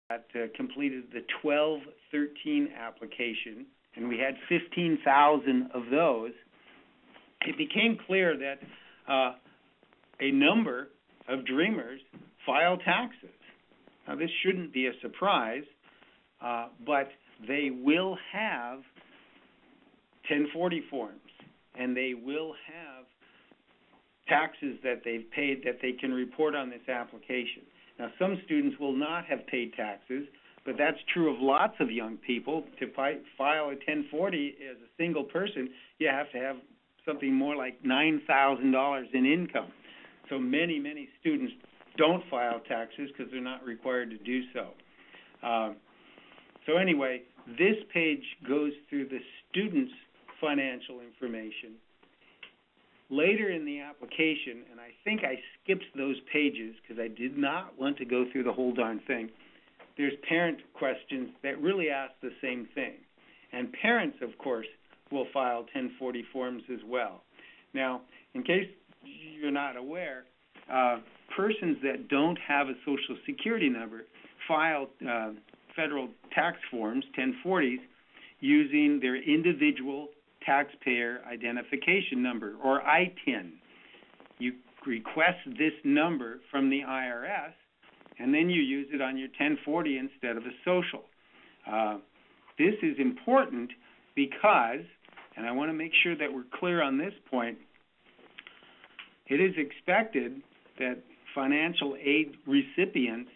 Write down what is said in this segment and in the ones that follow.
that completed the 1213 application, and we had 15,000 of those, it became clear that a number of Dreamers file taxes. Now, this shouldn't be a surprise, but they will have 1040 forms, and they will have taxes that they've paid that they can report on this application. Now, some students will not have paid taxes, but that's true of lots of young people. To file a 1040 as a single person, you have to have something more like $9,000 in income. So many students don't file taxes because they're not required to do so. So anyway, this page goes through the student's financial information. Later in the application, and I think I skipped those pages because I did not want to go through the whole darn thing, there's parent questions that really ask the same thing. And parents, of course, will file 1040 forms as well. Now, in case you're not aware, persons that don't have a Social Security number file federal tax forms, 1040s, using their individual taxpayer identification number, or ITIN. You request this number from the IRS, and then you use it on your 1040 instead of a social. This is important because, and I want to make sure that we're clear on this point, it is expected that financial aid recipients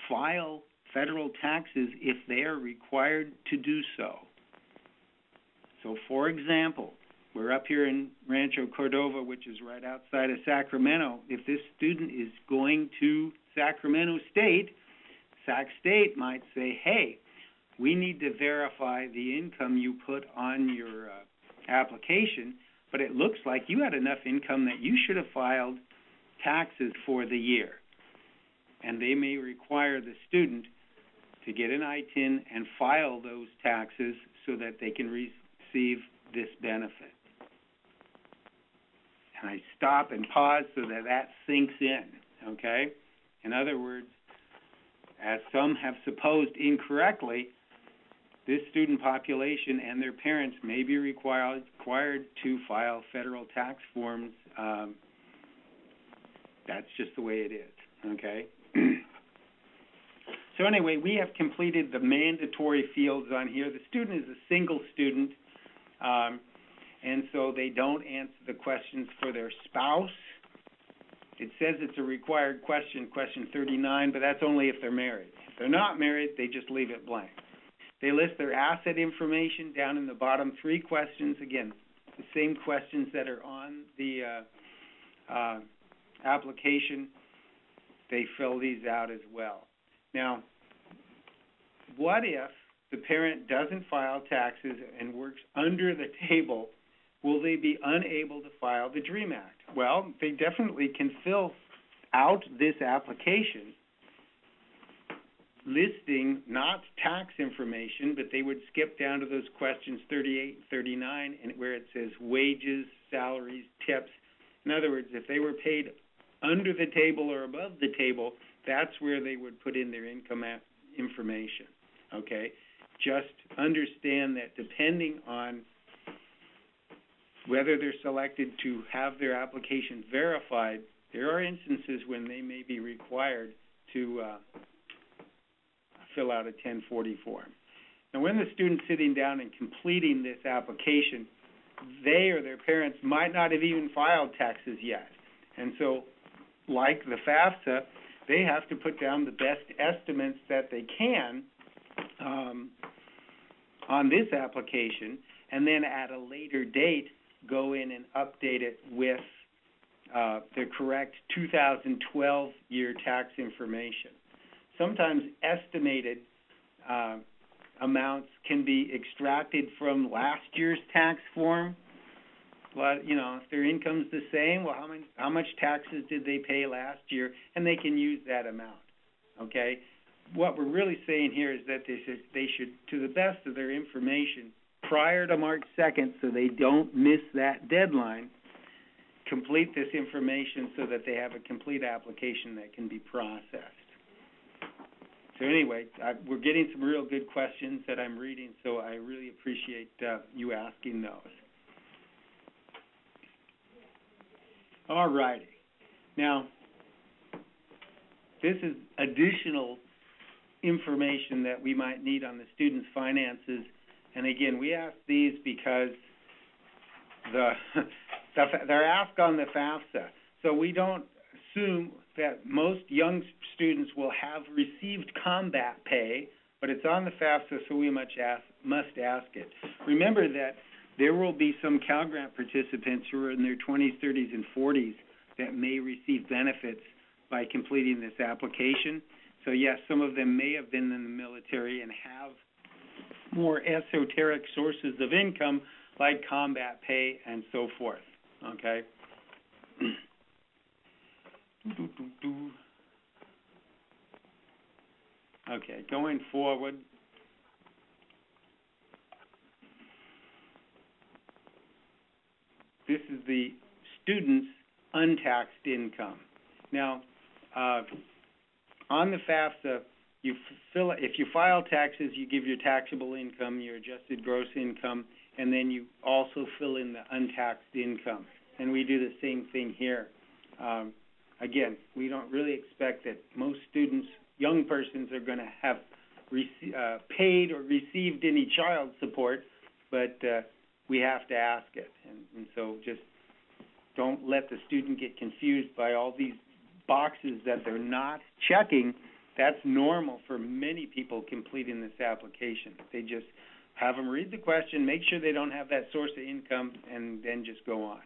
file federal taxes if they are required to do so. So, for example, we're up here in Rancho Cordova, which is right outside of Sacramento. If this student is going to Sacramento State, Sac State might say, hey, we need to verify the income you put on your application, but it looks like you had enough income that you should have filed taxes for the year. And they may require the student to get an ITIN and file those taxes so that they can receive this benefit. And I stop and pause so that that sinks in, okay? In other words, as some have supposed incorrectly, this student population and their parents may be required to file federal tax forms. That's just the way it is, okay? So anyway, we have completed the mandatory fields on here. The student is a single student, and so they don't answer the questions for their spouse. It says it's a required question, question 39, but that's only if they're married. If they're not married, they just leave it blank. They list their asset information down in the bottom three questions. Again, the same questions that are on the application. They fill these out as well. Now, what if the parent doesn't file taxes and works under the table? Will they be unable to file the DREAM Act? Well, they definitely can fill out this application listing not tax information, but they would skip down to those questions 38 and 39, and where it says wages, salaries, tips. In other words, if they were paid under the table or above the table, that's where they would put in their income information, okay? Just understand that depending on whether they're selected to have their application verified, there are instances when they may be required to fill out a 1040 form. Now, when the student's sitting down and completing this application, they or their parents might not have even filed taxes yet. And so, like the FAFSA, they have to put down the best estimates that they can on this application, and then at a later date go in and update it with the correct 2012 year tax information. Sometimes estimated amounts can be extracted from last year's tax form. Well, you know, if their income's the same, well, how much taxes did they pay last year? And they can use that amount, okay? What we're really saying here is that they should, to the best of their information, prior to March 2nd, so they don't miss that deadline, complete this information so that they have a complete application that can be processed. So anyway, we're getting some real good questions that I'm reading, so I really appreciate you asking those. All righty. Now, this is additional information that we might need on the students' finances. And again, we ask these because they're asked on the FAFSA. So we don't assume that most young students will have received combat pay, but it's on the FAFSA, so we must ask it. Remember that there will be some Cal Grant participants who are in their 20s, 30s, and 40s that may receive benefits by completing this application. So yes, some of them may have been in the military and have more esoteric sources of income like combat pay and so forth, okay? Okay, going forward. This is the student's untaxed income. Now, on the FAFSA, if you file taxes, you give your taxable income, your adjusted gross income, and then you also fill in the untaxed income. And we do the same thing here. Again, we don't really expect that most students, young persons, are going to have paid or received any child support, but we have to ask it. And so just don't let the student get confused by all these boxes that they're not checking. That's normal for many people completing this application. They just have them read the question, make sure they don't have that source of income, and then just go on.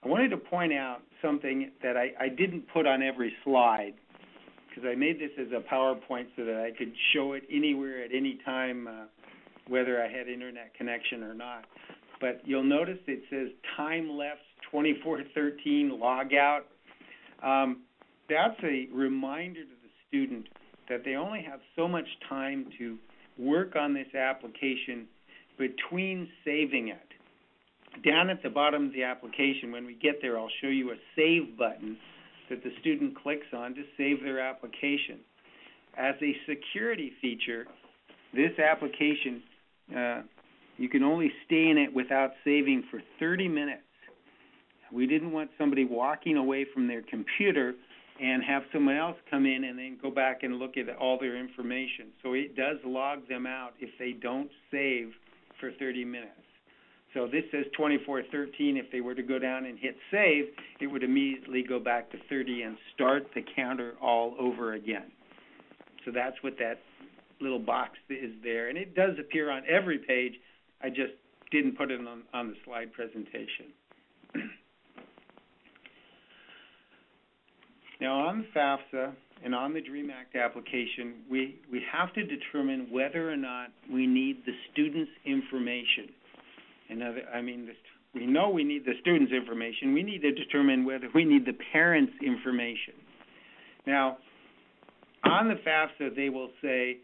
I wanted to point out something that I didn't put on every slide, because I made this as a PowerPoint so that I could show it anywhere at any time, whether I had internet connection or not. But you'll notice it says time left 2413 log out. That's a reminder to the student that they only have so much time to work on this application between saving it. Down at the bottom of the application, when we get there, I'll show you a save button that the student clicks on to save their application. As a security feature, this application, you can only stay in it without saving for 30 minutes. We didn't want somebody walking away from their computer and have someone else come in and then go back and look at all their information. So it does log them out if they don't save for 30 minutes. So this says 2413. If they were to go down and hit save, it would immediately go back to 30 and start the counter all over again. So that's what that little box is there. And it does appear on every page. I just didn't put it on the slide presentation. Now, on the FAFSA and on the DREAM Act application, we have to determine whether or not we need the student's information. We know we need the student's information. We need to determine whether we need the parent's information. Now, on the FAFSA, they will say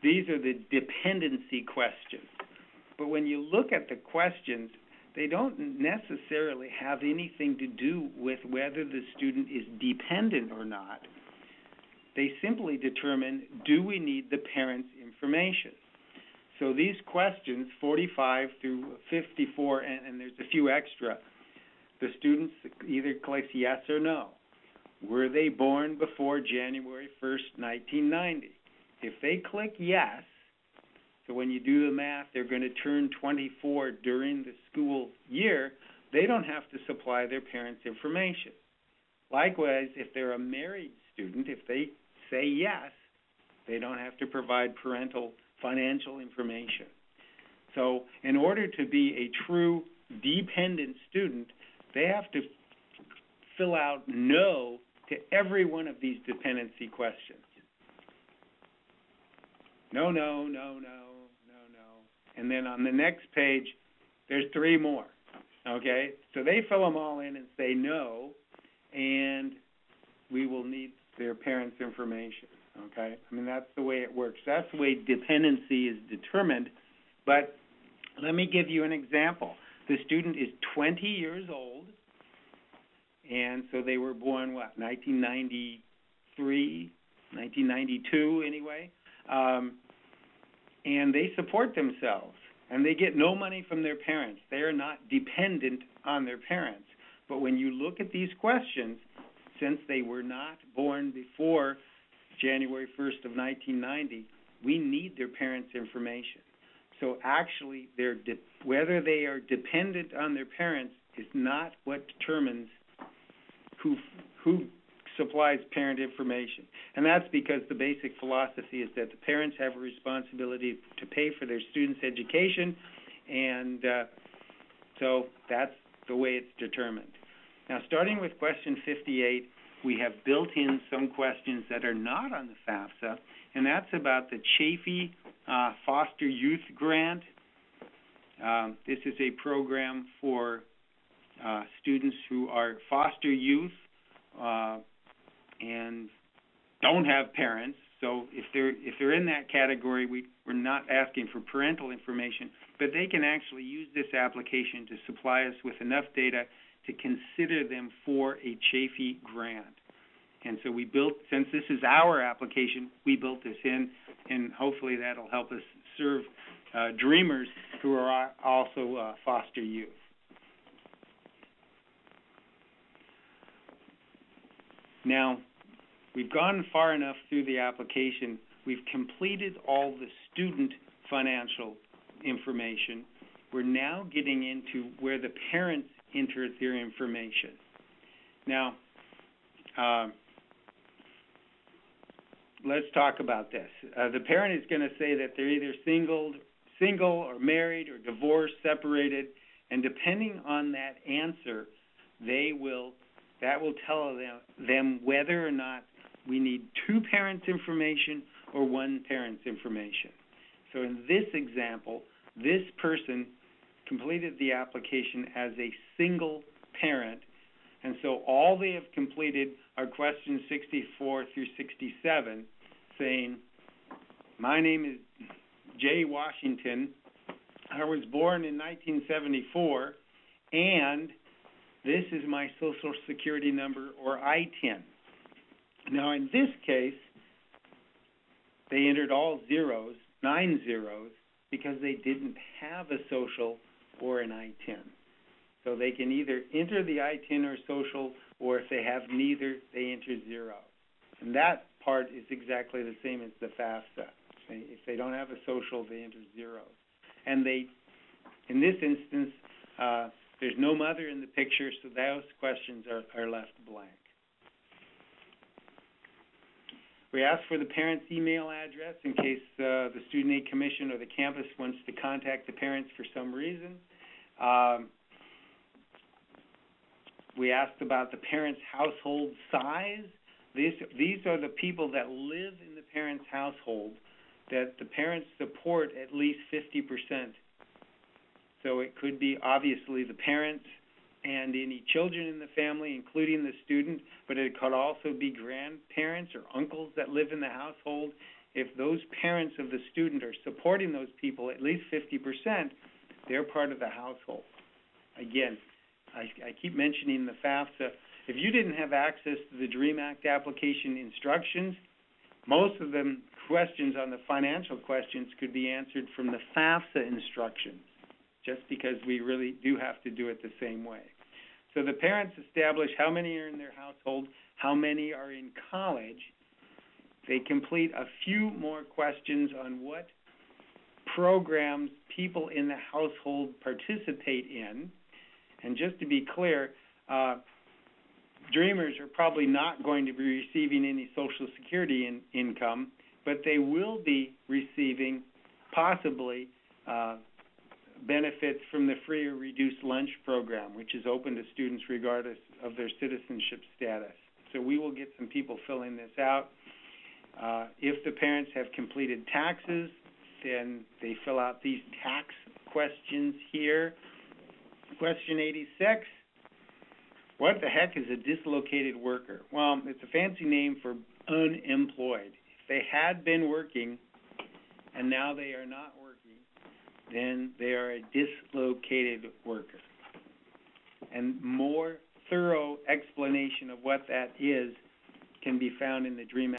these are the dependency questions. But when you look at the questions, they don't necessarily have anything to do with whether the student is dependent or not. They simply determine, do we need the parent's information? So these questions, 45 through 54, and there's a few extra, the student either clicks yes or no. Were they born before January 1st, 1990? If they click yes, so when you do the math, they're going to turn 24 during the school year, they don't have to supply their parents' information. Likewise, if they're a married student, if they say yes, they don't have to provide parental financial information. So in order to be a true dependent student, they have to fill out no to every one of these dependency questions. No, no, no, no, no, no. And then on the next page, there's 3 more, okay? So they fill them all in and say no, and we will need their parents' information, okay? I mean, that's the way it works. That's the way dependency is determined. But let me give you an example. The student is 20 years old, and so they were born, 1990, 1992 anyway, and they support themselves, and they get no money from their parents. They are not dependent on their parents. But when you look at these questions, since they were not born before January 1st of 1990, we need their parents' information. So actually, whether they are dependent on their parents is not what determines who supplies parent information. And that's because the basic philosophy is that the parents have a responsibility to pay for their students' education, and so that's the way it's determined. Now, starting with question 58, we have built in some questions that are not on the FAFSA, and that's about the Chafee Foster Youth Grant. This is a program for students who are foster youth and don't have parents. So if they're in that category, we're not asking for parental information, but they can actually use this application to supply us with enough data to consider them for a Chafee grant. And so we built, since this is our application, we built this in, and hopefully that'll help us serve dreamers who are also foster youth. Now, we've gone far enough through the application. We've completed all the student financial information. We're now getting into where the parents enter their information. Now, let's talk about this. The parent is going to say that they're either single or married or divorced, separated, and depending on that answer, that will tell them whether or not we need two parents' information or one parent's information. So in this example, this person completed the application as a single parent, and so all they have completed are questions 64 through 67, saying, my name is Jay Washington, I was born in 1974, and this is my Social Security number, or ITIN. Now, in this case, they entered all zeros, 9 zeros, because they didn't have a social or an ITIN. So they can either enter the ITIN or social, or if they have neither, they enter 0. And that part is exactly the same as the FAFSA. If they don't have a social, they enter 0. And in this instance, there's no mother in the picture, so those questions are left blank. We ask for the parent's email address in case the Student Aid Commission or the campus wants to contact the parents for some reason. We asked about the parent's household size. These are the people that live in the parent's household that the parents support at least 50%. So it could be obviously the parents and any children in the family, including the student, but it could also be grandparents or uncles that live in the household. If those parents of the student are supporting those people at least 50%, they're part of the household. Again, I keep mentioning the FAFSA. If you didn't have access to the DREAM Act application instructions, most of the questions on the financial questions could be answered from the FAFSA instructions, just because we really do have to do it the same way. So the parents establish how many are in their household, how many are in college. They complete a few more questions on what programs people in the household participate in. And just to be clear, Dreamers are probably not going to be receiving any Social Security income, but they will be receiving possibly benefits from the free or reduced lunch program, which is open to students regardless of their citizenship status. So we will get some people filling this out. If the parents have completed taxes, then they fill out these tax questions here. Question 86, what the heck is a dislocated worker? Well, it's a fancy name for unemployed. If they had been working and now they are not working, then they are a dislocated worker. And more thorough explanation of what that is can be found in the DREAM